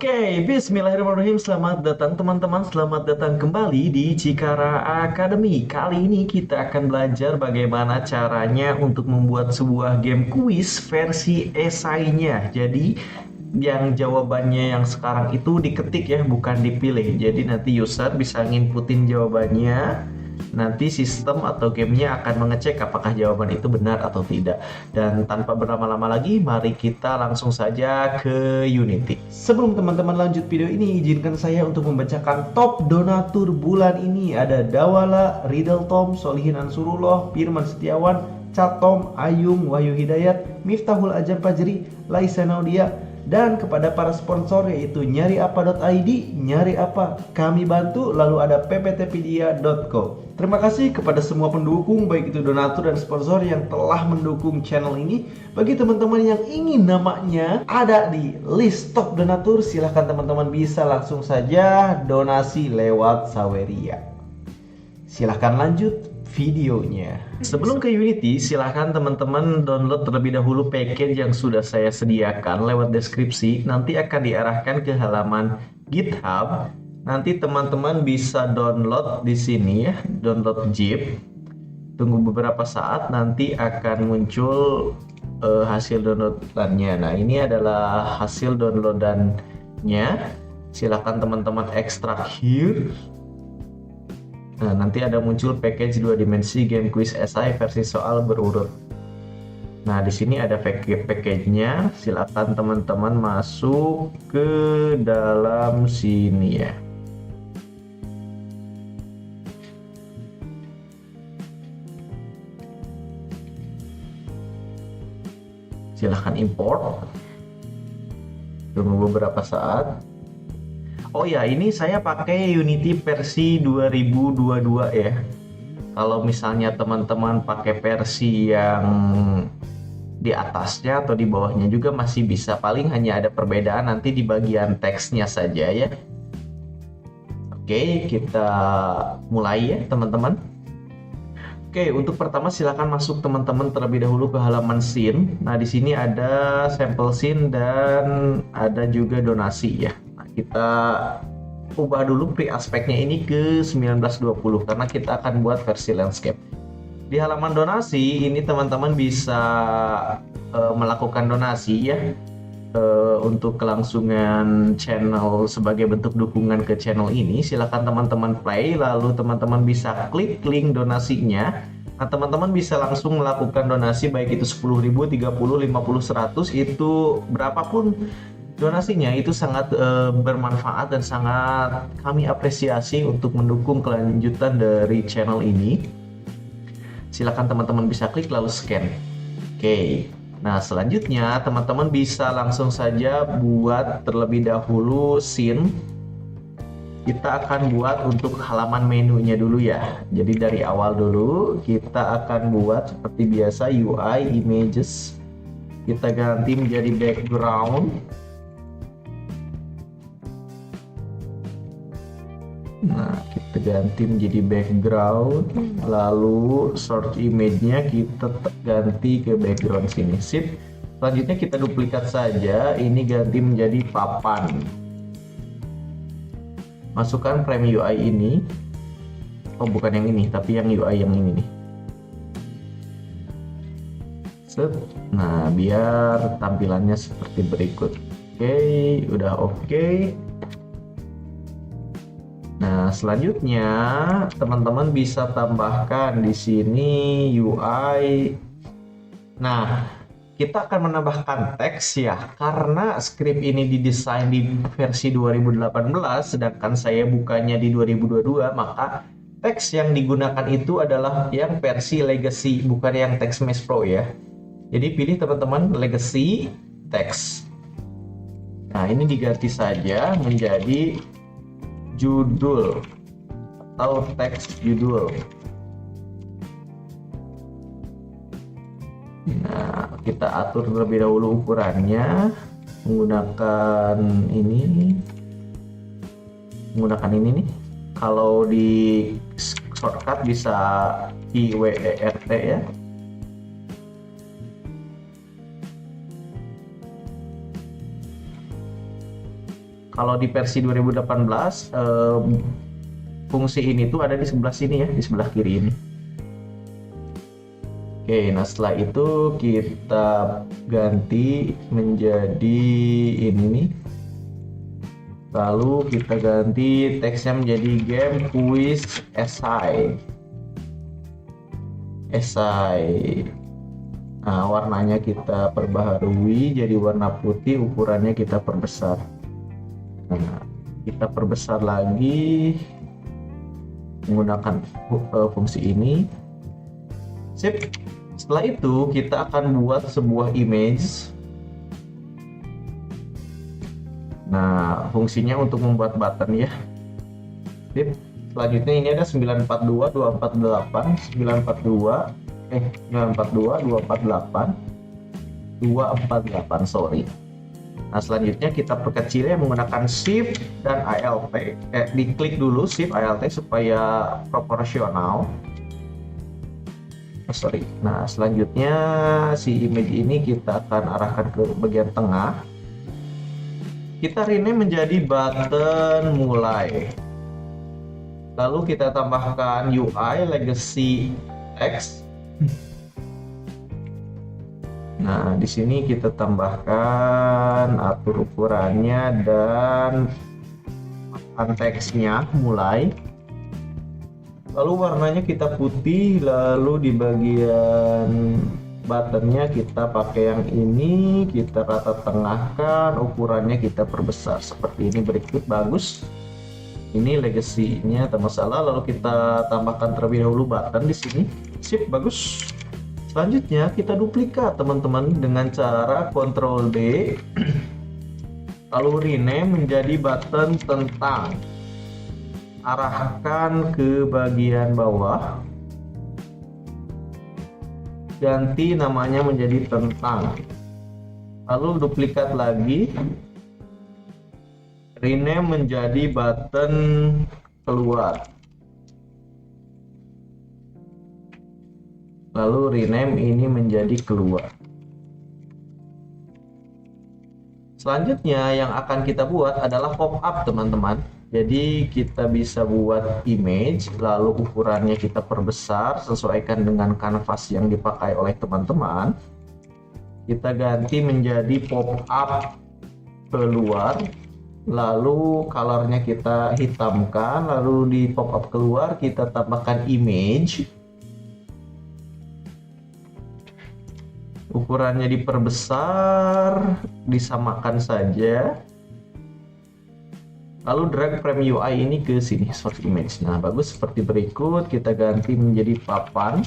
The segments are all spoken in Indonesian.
Oke, bismillahirrahmanirrahim. Selamat datang teman-teman, selamat datang kembali di Cikara Academy. Kali ini kita akan belajar bagaimana caranya untuk membuat sebuah game kuis versi esainya. Jadi, yang jawabannya yang sekarang itu diketik ya, bukan dipilih. Jadi nanti user bisa nginputin jawabannya. Nanti sistem atau gamenya akan mengecek apakah jawaban itu benar atau tidak. Dan tanpa berlama-lama lagi, mari kita langsung saja ke Unity. Sebelum teman-teman lanjut video ini, izinkan saya untuk membacakan top donatur bulan ini. Ada Dawala, Riddle Tom, Solihin Ansurullah, Firman Setiawan, Catom, Ayung, Wahyu Hidayat, Miftahul Ajam Fajri, Laisa Naudia, dan kepada para sponsor yaitu nyariapa.id, nyari apa kami bantu, lalu ada pptpedia.co. Terima kasih kepada semua pendukung, baik itu donatur dan sponsor yang telah mendukung channel ini. Bagi teman-teman yang ingin namanya ada di list top donatur, silahkan teman-teman bisa langsung saja donasi lewat Saweria. Silahkan lanjut videonya. Sebelum ke Unity, silahkan teman-teman download terlebih dahulu package yang sudah saya sediakan lewat deskripsi. Nanti akan diarahkan ke halaman GitHub. Nanti teman-teman bisa download di sini ya, download zip. Tunggu beberapa saat, nanti akan muncul hasil downloadannya. Nah, ini adalah hasil downloadannya. Silahkan teman-teman ekstrak here. Nah, nanti ada muncul package 2 dimensi game quiz esai versi soal berurut. Nah, di sini ada package-nya. Silakan teman-teman masuk ke dalam sini ya. Silahkan import. Tunggu beberapa saat. Oh ya, ini saya pakai Unity versi 2022 ya. Kalau misalnya teman-teman pakai versi yang di atasnya atau di bawahnya juga masih bisa. Paling hanya ada perbedaan nanti di bagian teksnya saja ya. Oke, kita mulai ya teman-teman. Oke, untuk pertama silakan masuk teman-teman terlebih dahulu ke halaman scene. Nah, di sini ada sampel scene dan ada juga donasi ya. Kita ubah dulu pre-aspeknya ini ke 1920 karena kita akan buat versi landscape. Di halaman donasi ini teman-teman bisa melakukan donasi ya untuk kelangsungan channel sebagai bentuk dukungan ke channel ini. Silakan teman-teman play, lalu teman-teman bisa klik link donasinya. Nah, teman-teman bisa langsung melakukan donasi baik itu 10.000, 30, 50, 100, itu berapapun donasinya itu sangat bermanfaat dan sangat kami apresiasi untuk mendukung kelanjutan dari channel ini. Silakan teman-teman bisa klik lalu scan. Oke. Nah, selanjutnya teman-teman bisa langsung saja buat terlebih dahulu scene. Kita akan buat untuk halaman menunya dulu ya. Jadi dari awal dulu kita akan buat seperti biasa UI images. Kita ganti menjadi background. Nah, kita ganti menjadi background, lalu source image-nya kita ganti ke background sini. Sip. Selanjutnya kita duplikat saja, ini ganti menjadi papan. Masukkan frame UI ini. Oh, bukan yang ini, tapi yang UI yang ini nih. Set. Nah, biar tampilannya seperti berikut. Oke, udah oke. Nah, selanjutnya teman-teman bisa tambahkan di sini UI. Nah, kita akan menambahkan teks ya, karena script ini didesain di versi 2018, sedangkan saya bukanya di 2022, maka teks yang digunakan itu adalah yang versi legacy, bukan yang teks mesh pro ya. Jadi pilih teman-teman legacy teks. Nah, ini diganti saja menjadi judul atau teks judul. Nah, kita atur terlebih dahulu ukurannya menggunakan ini nih. Kalau di shortcut bisa IWERT ya. Kalau di versi 2018 fungsi ini tuh ada di sebelah sini ya, di sebelah kiri ini. Oke, nah setelah itu kita ganti menjadi ini nih. Lalu kita ganti teksnya menjadi game quiz esai. Nah, warnanya kita perbaharui jadi warna putih, ukurannya kita perbesar. Nah, kita perbesar lagi menggunakan fungsi ini. Sip. Setelah itu kita akan buat sebuah image. Nah, fungsinya untuk membuat button ya. Sip. Selanjutnya ini ada 942 248 942 248 sorry. Nah, selanjutnya kita perkecilnya menggunakan Shift dan Alt. Diklik dulu Shift Alt supaya proporsional. Sorry. Nah, selanjutnya si image ini kita akan arahkan ke bagian tengah. Kita rename menjadi button mulai. Lalu kita tambahkan UI legacy text. Nah, di sini kita tambahkan atur ukurannya dan teksnya mulai. Lalu warnanya kita putih, lalu di bagian buttonnya kita pakai yang ini, kita rata tengahkan, ukurannya kita perbesar seperti ini berikut. Bagus. Ini legacy-nya tak masalah. Lalu kita tambahkan terlebih dahulu button di sini. Sip, bagus. Selanjutnya kita duplikat teman-teman dengan cara Ctrl D. Lalu rename menjadi button tentang. Arahkan ke bagian bawah. Ganti namanya menjadi tentang. Lalu duplikat lagi. Rename menjadi button keluar. Lalu rename ini menjadi keluar. Selanjutnya yang akan kita buat adalah pop-up teman-teman. Jadi kita bisa buat image, lalu ukurannya kita perbesar sesuaikan dengan kanvas yang dipakai oleh teman-teman. Kita ganti menjadi pop-up keluar. Lalu colornya kita hitamkan, lalu di pop-up keluar kita tambahkan image, ukurannya diperbesar, disamakan saja, lalu drag frame UI ini ke sini source image. Nah, bagus seperti berikut. Kita ganti menjadi papan.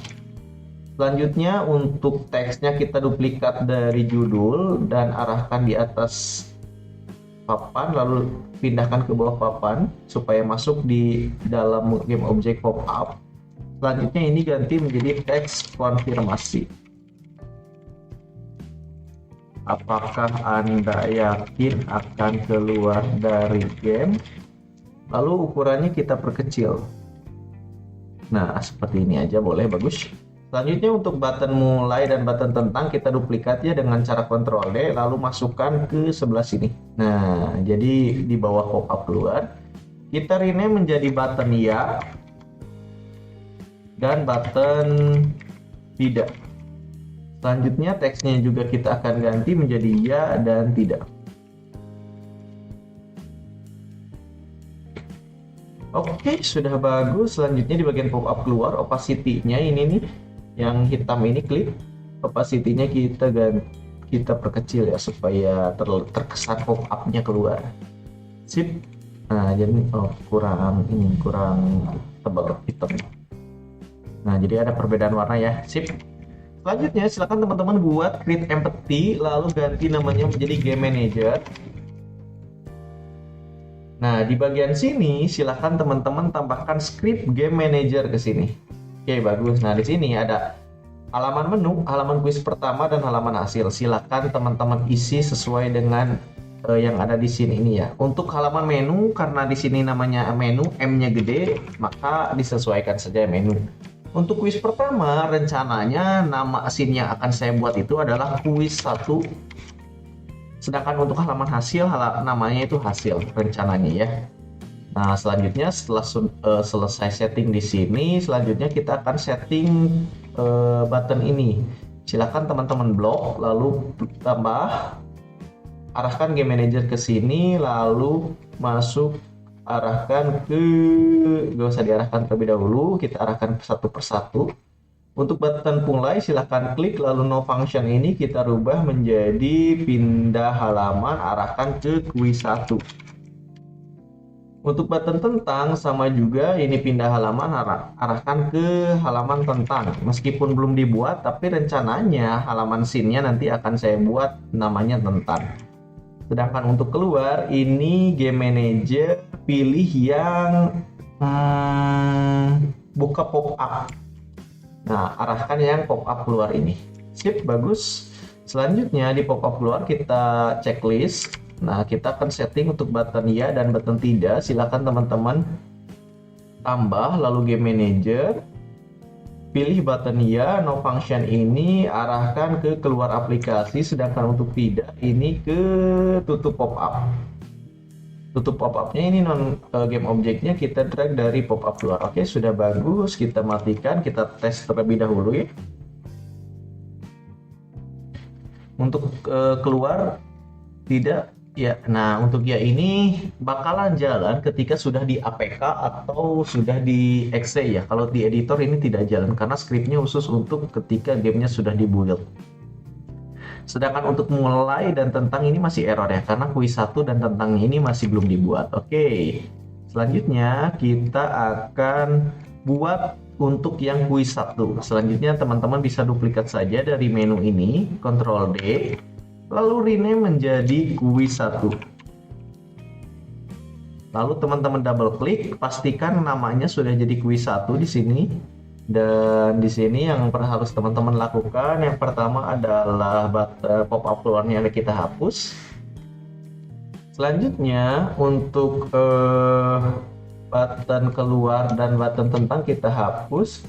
Selanjutnya untuk teksnya kita duplikat dari judul dan arahkan di atas papan, lalu pindahkan ke bawah papan supaya masuk di dalam game object pop-up. Selanjutnya ini ganti menjadi teks konfirmasi. Apakah Anda yakin akan keluar dari game? Lalu ukurannya kita perkecil. Nah, seperti ini aja boleh, bagus. Selanjutnya untuk button mulai dan button tentang kita duplikat ya dengan cara Ctrl D, lalu masukkan ke sebelah sini. Nah, jadi di bawah pop-up keluar, kita rename menjadi button ya dan button tidak. Selanjutnya teksnya juga kita akan ganti menjadi ya dan tidak. Oke, sudah bagus. Selanjutnya di bagian pop-up keluar, opacity-nya ini nih yang hitam ini, klik opacity-nya kita perkecil ya supaya terkesan pop-up-nya keluar. Sip. Nah, jadi kurang tebal hitam. Nah, jadi ada perbedaan warna ya. Sip. Selanjutnya silakan teman-teman buat create empathy, lalu ganti namanya menjadi game manager. Nah, di bagian sini silakan teman-teman tambahkan script game manager ke sini. Oke, bagus. Nah, di sini ada halaman menu, halaman kuis pertama, dan halaman hasil. Silakan teman-teman isi sesuai dengan yang ada di sini ini ya. Untuk halaman menu, karena di sini namanya menu, M-nya gede, maka disesuaikan saja menu. Untuk kuis pertama, rencananya nama scene yang akan saya buat itu adalah kuis 1 Sedangkan untuk halaman hasil, namanya itu hasil rencananya ya. Nah, selanjutnya setelah selesai setting di sini, selanjutnya kita akan setting button ini. Silakan teman-teman blok, lalu tambah, arahkan game manager ke sini, lalu masuk, arahkan ke, gak usah diarahkan terlebih dahulu, kita arahkan satu persatu. Untuk button mulai, silahkan klik, lalu no function ini kita rubah menjadi pindah halaman, arahkan ke quiz 1. Untuk button tentang sama juga, ini pindah halaman, arahkan ke halaman tentang. Meskipun belum dibuat, tapi rencananya halaman scene-nya nanti akan saya buat namanya tentang. Sedangkan untuk keluar, ini game manager pilih yang buka pop-up. Nah, arahkan yang pop-up keluar ini. Sip, bagus. Selanjutnya di pop-up keluar kita checklist. Nah, kita akan setting untuk button ya dan button tidak. Silakan teman-teman tambah, lalu game manager, pilih button ya, no function ini, arahkan ke keluar aplikasi. Sedangkan untuk tidak, ini ke tutup pop-up. Tutup pop-upnya ini non game objeknya kita drag dari pop-up keluar. Oke, sudah bagus. Kita matikan, kita tes terlebih dahulu ya. Untuk keluar tidak ya. Nah, untuk ya ini bakalan jalan ketika sudah di APK atau sudah di exe ya. Kalau di editor ini tidak jalan karena scriptnya khusus untuk ketika gamenya sudah dibuild. Sedangkan untuk mulai dan tentang ini masih error ya, karena quiz 1 dan tentang ini masih belum dibuat. Oke, selanjutnya kita akan buat untuk yang quiz 1. Selanjutnya teman-teman bisa duplikat saja dari menu ini, Ctrl D, lalu rename menjadi quiz 1. Lalu teman-teman double klik, pastikan namanya sudah jadi quiz 1 di sini. Dan di sini yang harus teman-teman lakukan, yang pertama adalah pop-up keluarnya kita hapus. Selanjutnya untuk button keluar dan button tentang kita hapus,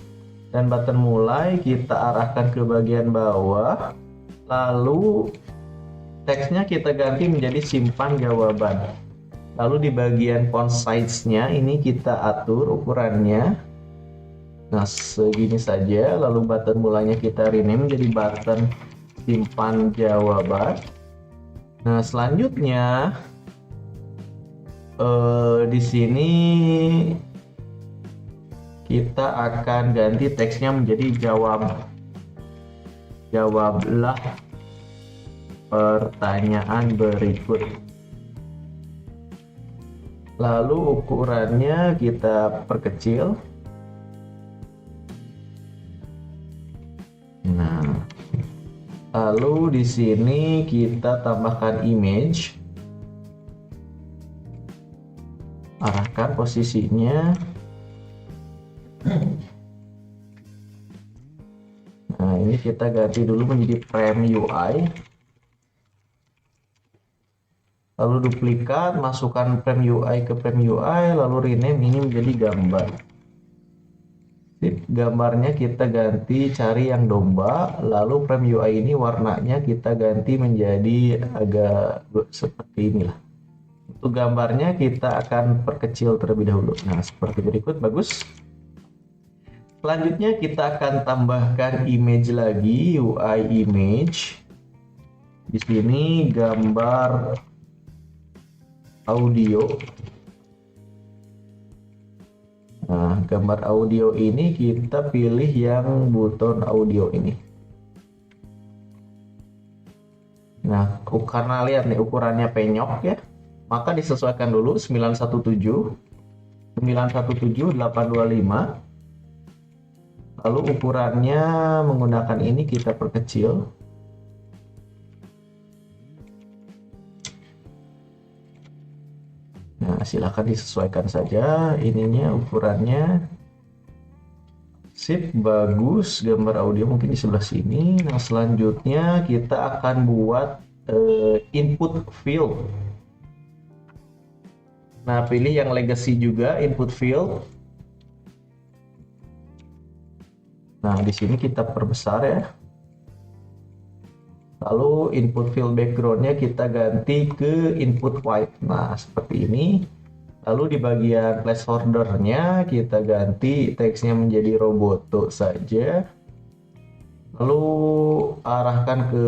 dan button mulai kita arahkan ke bagian bawah, lalu teksnya kita ganti menjadi simpan jawaban. Lalu di bagian font size-nya ini kita atur ukurannya. Nah, segini saja. Lalu button mulanya kita rename menjadi button simpan jawaban. Nah, selanjutnya di sini kita akan ganti teksnya menjadi jawablah pertanyaan berikut. Lalu ukurannya kita perkecil. Nah, lalu di sini kita tambahkan image, arahkan posisinya. Nah, ini kita ganti dulu menjadi frame UI. Lalu duplikat, masukkan frame UI ke frame UI, lalu rename ini menjadi gambar. Gambarnya kita ganti, cari yang domba, lalu frame UI ini warnanya kita ganti menjadi agak seperti inilah. Untuk gambarnya kita akan perkecil terlebih dahulu. Nah, seperti berikut, bagus. Selanjutnya kita akan tambahkan image lagi, UI image. Di sini gambar audio. Nah, gambar audio ini kita pilih yang buton audio ini. Nah, karena lihat nih ukurannya penyok ya, maka disesuaikan dulu 917 825. Lalu ukurannya menggunakan ini kita perkecil. Nah, silakan disesuaikan saja ininya, ukurannya. Sip, bagus. Gambar audio mungkin di sebelah sini. Nah, selanjutnya kita akan buat input field. Nah, pilih yang legacy juga, input field. Nah, di sini kita perbesar ya. Lalu input fill backgroundnya kita ganti ke input white. Nah, seperti ini. Lalu di bagian placeholdernya kita ganti teksnya menjadi Roboto saja. Lalu arahkan ke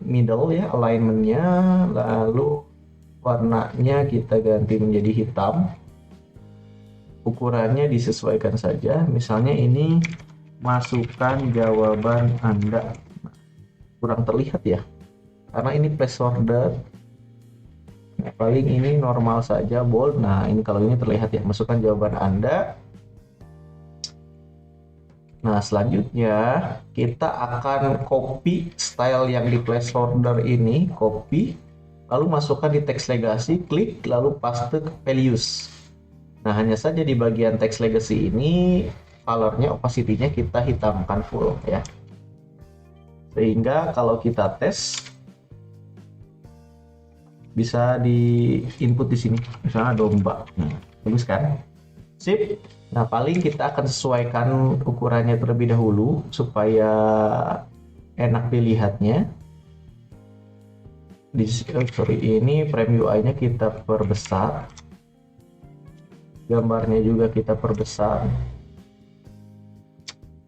middle ya, alignmentnya. Lalu warnanya kita ganti menjadi hitam. Ukurannya disesuaikan saja. Misalnya ini masukkan jawaban Anda. Kurang terlihat ya, karena ini placeholder. Nah, paling ini normal saja, bold. Nah, ini kalau ini terlihat ya, masukkan jawaban Anda. Nah, selanjutnya kita akan copy style yang di placeholder ini, copy, lalu masukkan di text legacy, klik, lalu paste ke values. Nah, hanya saja di bagian text legacy ini, colornya, opacity-nya kita hitamkan full ya. Sehingga kalau kita tes bisa di input di sini, misalnya domba. Bagus kan? Sip. Nah, paling kita akan sesuaikan ukurannya terlebih dahulu supaya enak dilihatnya. Ini frame UI-nya kita perbesar. Gambarnya juga kita perbesar.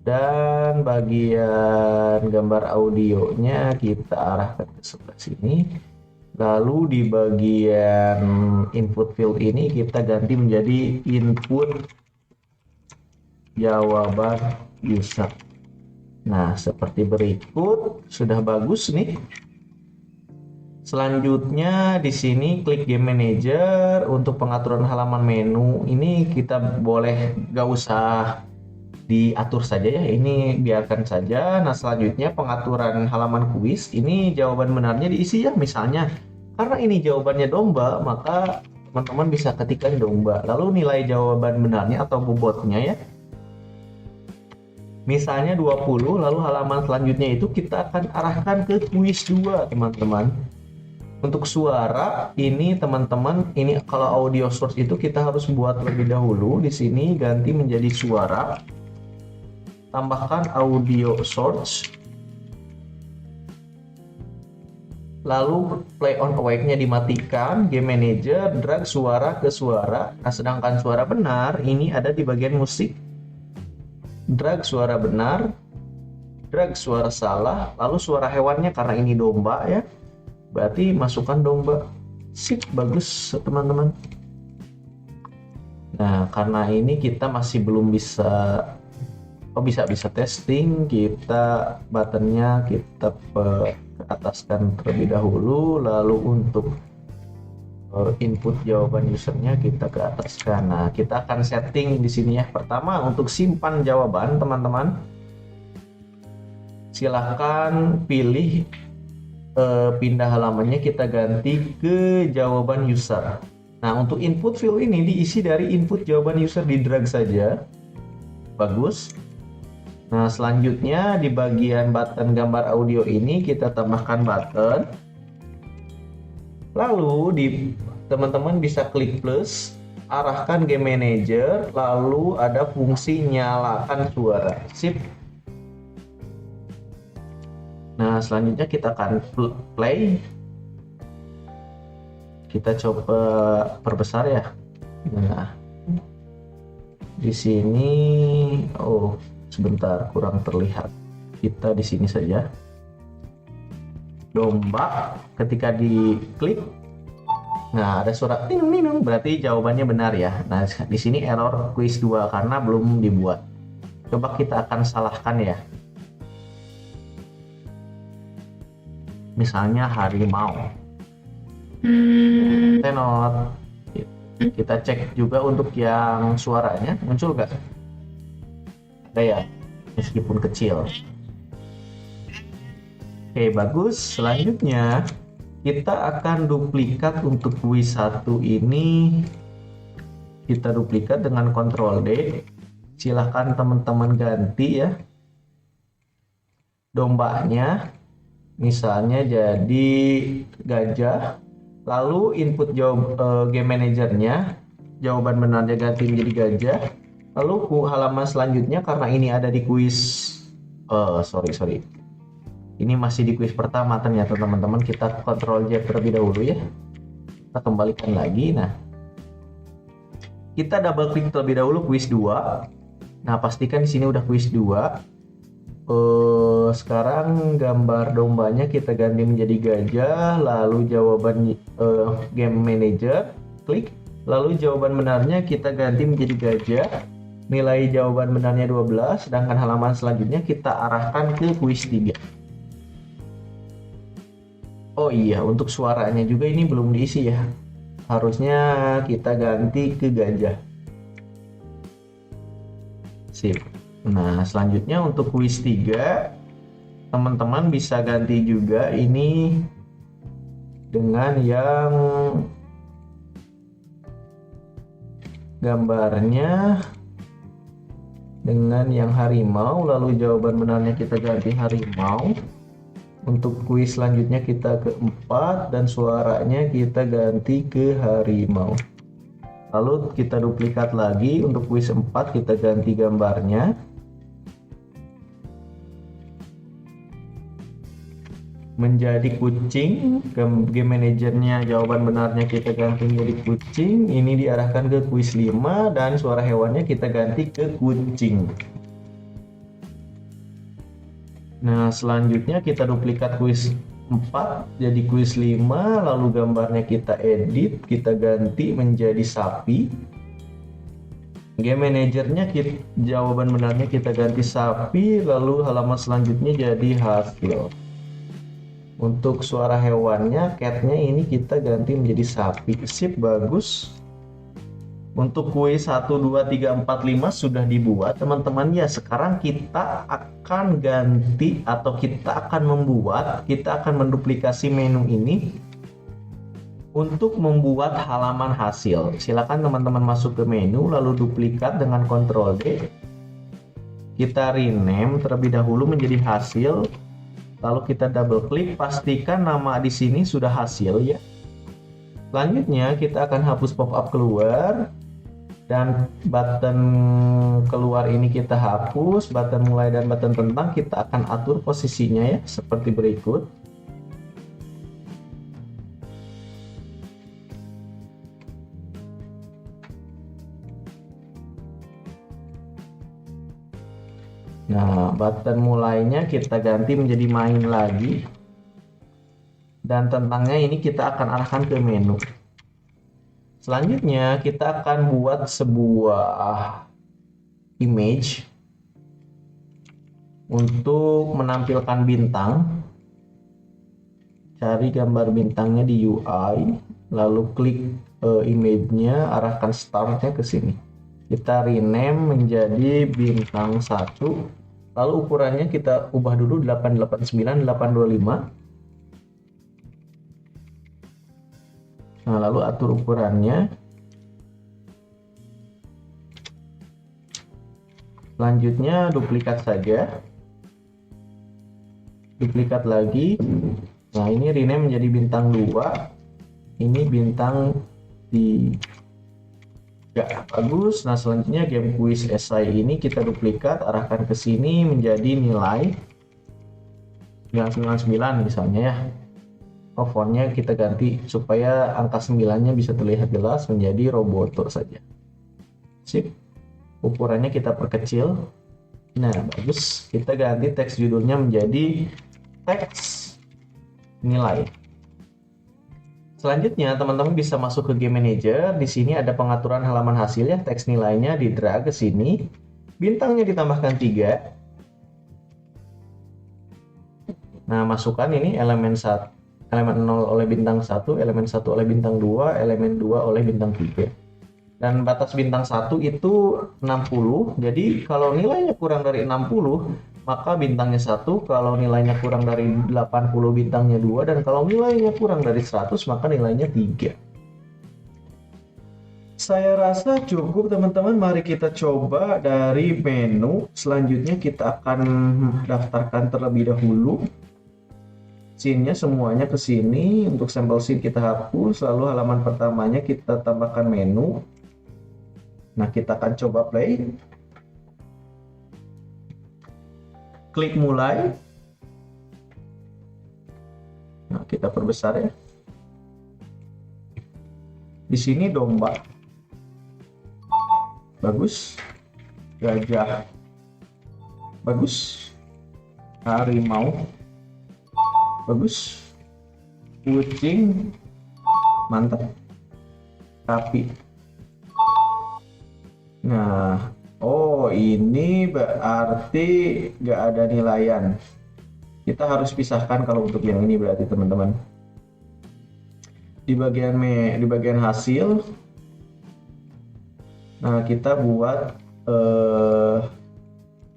Dan bagian gambar audionya kita arahkan ke sebelah sini. Lalu di bagian input field ini kita ganti menjadi input jawaban user. Nah, seperti berikut. Sudah bagus nih. Selanjutnya di sini klik Game Manager untuk pengaturan halaman menu. Ini kita boleh gak usah diatur saja ya, ini biarkan saja. Nah, selanjutnya pengaturan halaman kuis, ini jawaban benarnya diisi ya. Misalnya karena ini jawabannya domba, maka teman-teman bisa ketikkan domba, lalu nilai jawaban benarnya atau bobotnya ya, misalnya 20. Lalu halaman selanjutnya itu kita akan arahkan ke kuis 2 teman-teman. Untuk suara ini teman-teman, ini kalau audio source itu kita harus buat lebih dahulu. Di sini ganti menjadi suara, tambahkan audio source, lalu play on awake-nya dimatikan, game manager, drag suara ke suara. Nah, sedangkan suara benar ini ada di bagian musik, drag suara benar, drag suara salah, lalu suara hewannya karena ini domba ya, berarti masukkan domba. Sip, bagus teman-teman. Nah, karena ini kita masih belum bisa bisa testing, kita buttonnya kita ke ataskan terlebih dahulu, lalu untuk input jawaban usernya kita ke ataskan. Nah, kita akan setting di sini ya. Pertama, untuk simpan jawaban teman-teman, silahkan pilih pindah halamannya, kita ganti ke jawaban user. Nah, untuk input field ini diisi dari input jawaban user, di drag saja. Bagus. Nah, selanjutnya di bagian button gambar audio ini kita tambahkan button. Lalu teman-teman bisa klik plus, arahkan game manager, lalu ada fungsi nyalakan suara. Sip. Nah, selanjutnya kita akan play. Kita coba perbesar ya. Nah, di sini sebentar, kurang terlihat. Kita di sini saja. Domba, ketika diklik, nah ada suara ting ting, berarti jawabannya benar ya. Nah, di sini error quiz 2 karena belum dibuat. Coba kita akan salahkan ya. Misalnya harimau. Tenor. Kita cek juga untuk yang suaranya muncul nggak? Ada ya, meskipun kecil. Oke, bagus. Selanjutnya kita akan duplikat untuk kuis 1 ini. Kita duplikat dengan Ctrl D. Silahkan teman-teman ganti ya dombanya, misalnya jadi gajah. Lalu input game manajernya, jawaban benarnya ganti menjadi gajah. Lalu halaman selanjutnya, karena ini ada di kuis, sorry, Ini masih di quiz pertama ternyata teman-teman. Kita Ctrl Z terlebih dahulu ya. Kita kembalikan lagi. Nah, kita double klik terlebih dahulu quiz 2. Nah, pastikan di sini udah quiz 2. Sekarang gambar dombanya kita ganti menjadi gajah, lalu jawaban game manager, klik. Lalu jawaban benarnya kita ganti menjadi gajah. Nilai jawaban benarnya 12, sedangkan halaman selanjutnya kita arahkan ke quiz 3. Oh iya, untuk suaranya juga ini belum diisi ya. Harusnya kita ganti ke gajah. Sip. Nah, selanjutnya untuk quiz 3, teman-teman bisa ganti juga ini dengan yang gambarnya dengan yang harimau, lalu jawaban benarnya kita ganti harimau. Untuk kuis selanjutnya kita ke 4 dan suaranya kita ganti ke harimau. Lalu kita duplikat lagi untuk kuis 4, kita ganti gambarnya menjadi kucing. Game manajernya jawaban benarnya kita ganti menjadi kucing. Ini diarahkan ke kuis 5 dan suara hewannya kita ganti ke kucing. Nah, selanjutnya kita duplikat kuis 4 jadi kuis 5, lalu gambarnya kita edit, kita ganti menjadi sapi. Game manajernya jawaban benarnya kita ganti sapi, lalu halaman selanjutnya jadi hasil. Untuk suara hewannya, catnya ini kita ganti menjadi sapi. Sip, bagus. Untuk kuis 1, 2, 3, 4, 5 sudah dibuat teman-teman ya. Sekarang kita akan ganti atau kita akan menduplikasi menu ini untuk membuat halaman hasil. Silakan teman-teman masuk ke menu lalu duplikat dengan Ctrl D. Kita rename terlebih dahulu menjadi hasil. Lalu kita double klik, pastikan nama di sini sudah hasil ya. Selanjutnya kita akan hapus pop-up keluar. Dan button keluar ini kita hapus, button mulai dan button tentang kita akan atur posisinya ya, seperti berikut. Nah, button mulainya kita ganti menjadi main lagi. Dan tentangnya ini kita akan arahkan ke menu. Selanjutnya kita akan buat sebuah image untuk menampilkan bintang. Cari gambar bintangnya di UI, lalu klik image-nya, arahkan startnya ke sini. Kita rename menjadi bintang 1. Lalu ukurannya kita ubah dulu 889 825. Nah, lalu atur ukurannya. Selanjutnya duplikat saja. Duplikat lagi. Nah, ini rename menjadi bintang 2. Ini bintang 3. Bagus. Nah, selanjutnya game quiz esai ini kita duplikat, arahkan ke sini menjadi nilai 999 misalnya ya. Oh, fontnya kita ganti supaya angka 9-nya bisa terlihat jelas menjadi Roboto saja. Sip. Ukurannya kita perkecil. Nah, bagus. Kita ganti teks judulnya menjadi teks nilai. Selanjutnya, teman-teman bisa masuk ke Game Manager. Di sini ada pengaturan halaman hasil ya. Teks nilainya di drag ke sini. Bintangnya ditambahkan 3. Nah, masukkan ini elemen 1. Elemen 0 oleh bintang 1, elemen 1 oleh bintang 2, elemen 2 oleh bintang 3. Dan batas bintang 1 itu 60. Jadi kalau nilainya kurang dari 60, maka bintangnya 1. Kalau nilainya kurang dari 80, bintangnya 2. Dan kalau nilainya kurang dari 100, maka nilainya 3. Saya rasa cukup teman-teman. Mari kita coba dari menu. Selanjutnya kita akan daftarkan terlebih dahulu scene-nya semuanya ke sini. Untuk sampel scene kita hapus, lalu halaman pertamanya kita tambahkan menu. Nah, kita akan coba play. Klik mulai. Nah, kita perbesar ya. Di sini domba. Bagus. Gajah. Bagus. Harimau. Bagus. Kucing. Mantap. Sapi. Nah, oh ini berarti nggak ada nilaian. Kita harus pisahkan kalau untuk yang ini berarti teman-teman. Di bagian hasil, nah kita buat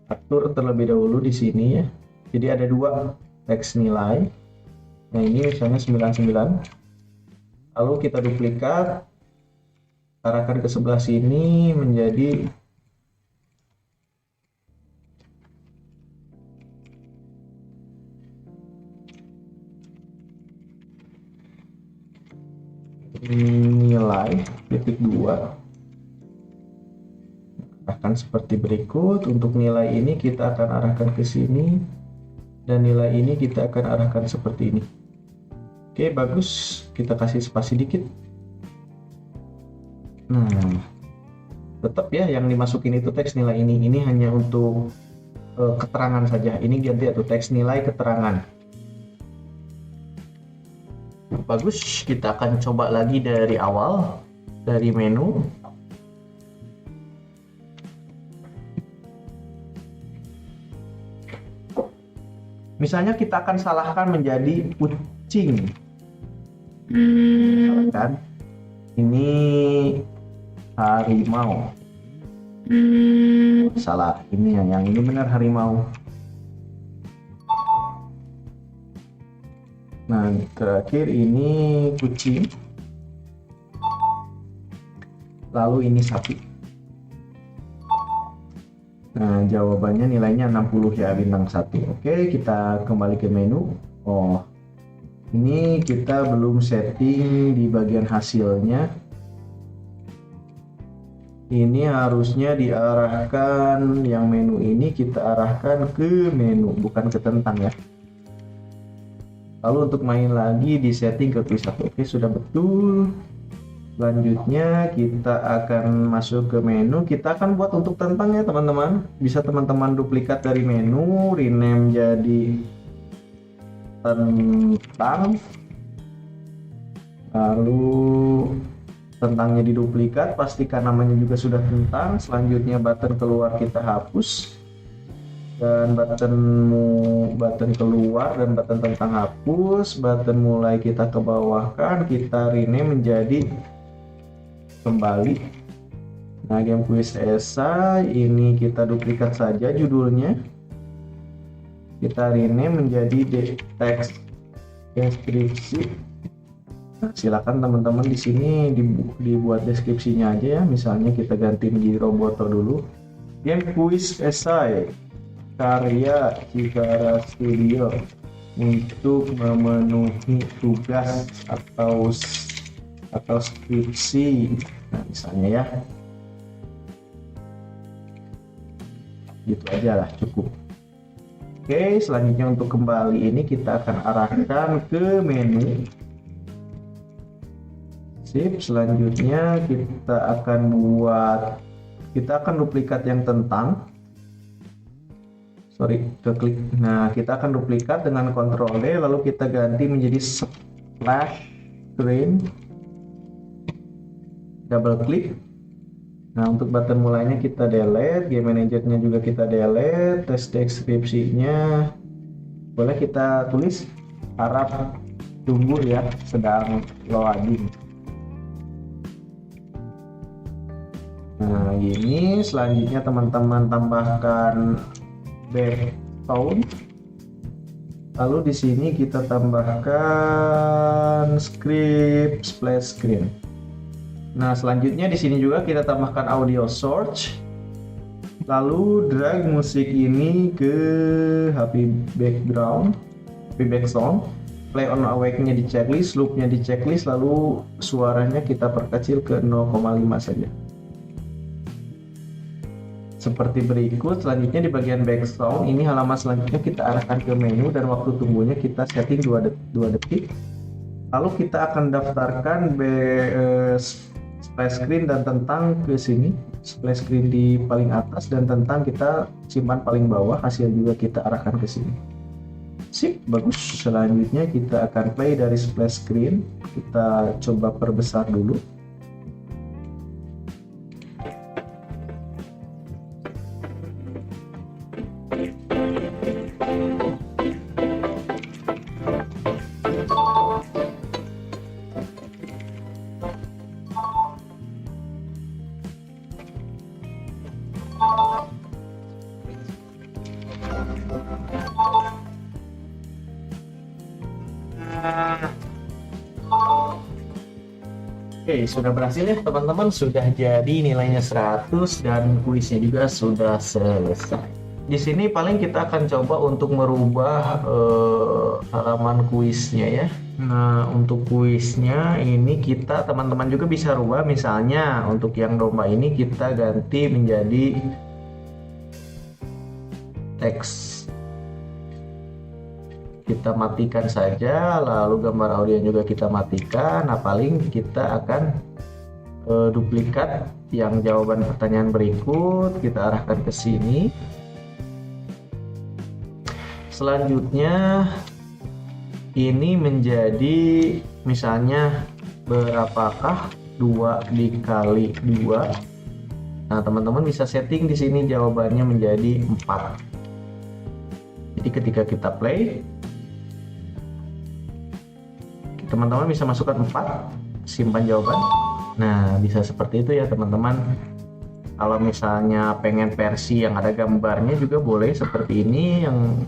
atur terlebih dahulu di sini ya. Jadi ada dua teks nilai. Nah ini misalnya 99. Lalu kita duplikat, arahkan ke sebelah sini menjadi nilai titik 2. Akan seperti berikut. Untuk nilai ini kita akan arahkan ke sini, dan nilai ini kita akan arahkan seperti ini. Oke, bagus. Kita kasih spasi dikit. Nah, tetap ya yang dimasukin itu teks nilai ini. Ini hanya untuk keterangan saja. Ini ganti atau teks nilai keterangan. Bagus, kita akan coba lagi dari awal, dari menu. Misalnya kita akan salahkan menjadi kucing. Salahkan. Ini harimau. Salah, ini yang ini benar harimau. Nah, terakhir ini kucing. Lalu ini sapi. Nah, jawabannya nilainya 60 ya, bintang 1. Oke, kita kembali ke menu. Oh, ini kita belum setting di bagian hasilnya. Ini harusnya diarahkan, yang menu ini kita arahkan ke menu, bukan ke tentang ya. Lalu untuk main lagi di setting ke quiz 1. Oke, sudah betul. Selanjutnya kita akan masuk ke menu. Kita akan buat untuk tentang ya teman-teman. Bisa teman-teman duplikat dari menu, rename jadi tentang. Lalu tentangnya diduplikat, pastikan namanya juga sudah tentang. Selanjutnya button keluar kita hapus. Dan button keluar dan button tentang hapus. Button mulai kita ke bawahkan, kita rename menjadi kembali. Nah, game quiz esai ini kita duplikat saja judulnya, kita rename menjadi teks deskripsi. Nah, silakan teman-teman di sini dibuat deskripsinya aja ya. Misalnya kita ganti menjadi Roboto dulu. Game quiz esai karya Cikara Studio untuk memenuhi tugas atau skripsi. Nah, misalnya ya, gitu aja lah, cukup. Oke, selanjutnya untuk kembali ini kita akan arahkan ke menu. Sip, selanjutnya kita akan duplikat yang tentang. Keklik. Nah, kita akan duplikat dengan Ctrl D, lalu kita ganti menjadi splash screen. Double klik. Nah, untuk button mulainya kita delete, game manajernya juga kita delete, teks deskripsinya boleh kita tulis harap tunggu ya, sedang loading. Nah, ini selanjutnya teman-teman tambahkan background. Lalu di sini kita tambahkan script splash screen. Nah, selanjutnya di sini juga kita tambahkan audio source. Lalu drag musik ini ke happy background, happy back song. Play on awake-nya di checklist, loop-nya di checklist, lalu suaranya kita perkecil ke 0,5 saja. seperti berikut. Selanjutnya di bagian background ini halaman selanjutnya kita arahkan ke menu dan waktu tunggunya kita setting 2 detik. Lalu kita akan daftarkan splash screen dan tentang ke sini. Splash screen di paling atas dan tentang kita simpan paling bawah. Hasil juga kita arahkan ke sini. Sip, bagus. Selanjutnya kita akan play dari splash screen. Kita coba perbesar dulu. Oke, sudah berhasil ya teman-teman, sudah jadi nilainya 100 dan kuisnya juga sudah selesai. Di sini paling kita akan coba untuk merubah halaman kuisnya ya. Nah, untuk kuisnya ini kita teman-teman juga bisa rubah, misalnya untuk yang domba ini kita ganti menjadi teks. Kita matikan saja, lalu gambar audio juga kita matikan. Nah, paling kita akan duplikat yang jawaban pertanyaan berikut, kita arahkan ke sini. Selanjutnya ini menjadi misalnya berapakah 2 dikali 2. Nah, teman-teman bisa setting di sini jawabannya menjadi 4. Jadi ketika kita play, teman-teman bisa masukkan 4, simpan jawaban. Nah, bisa seperti itu ya teman-teman. Kalau misalnya pengen versi yang ada gambarnya juga boleh seperti ini, yang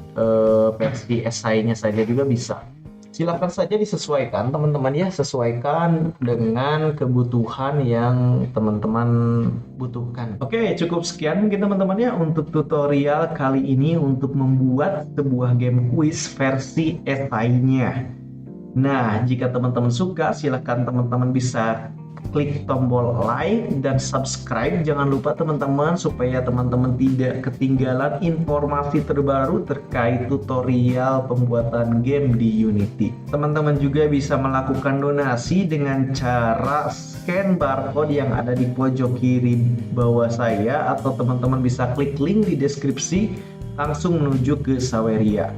versi esainya saja juga bisa. Silakan saja disesuaikan teman-teman ya, sesuaikan dengan kebutuhan yang teman-teman butuhkan. Oke, cukup sekian mungkin teman-teman ya untuk tutorial kali ini untuk membuat sebuah game quiz versi esainya. Nah, jika teman-teman suka, silakan teman-teman bisa klik tombol like dan subscribe. Jangan lupa teman-teman, supaya teman-teman tidak ketinggalan informasi terbaru terkait tutorial pembuatan game di Unity. Teman-teman juga bisa melakukan donasi dengan cara scan barcode yang ada di pojok kiri bawah saya, atau teman-teman bisa klik link di deskripsi langsung menuju ke Saweria.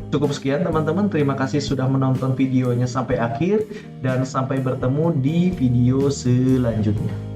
Cukup sekian teman-teman, terima kasih sudah menonton videonya sampai akhir dan sampai bertemu di video selanjutnya.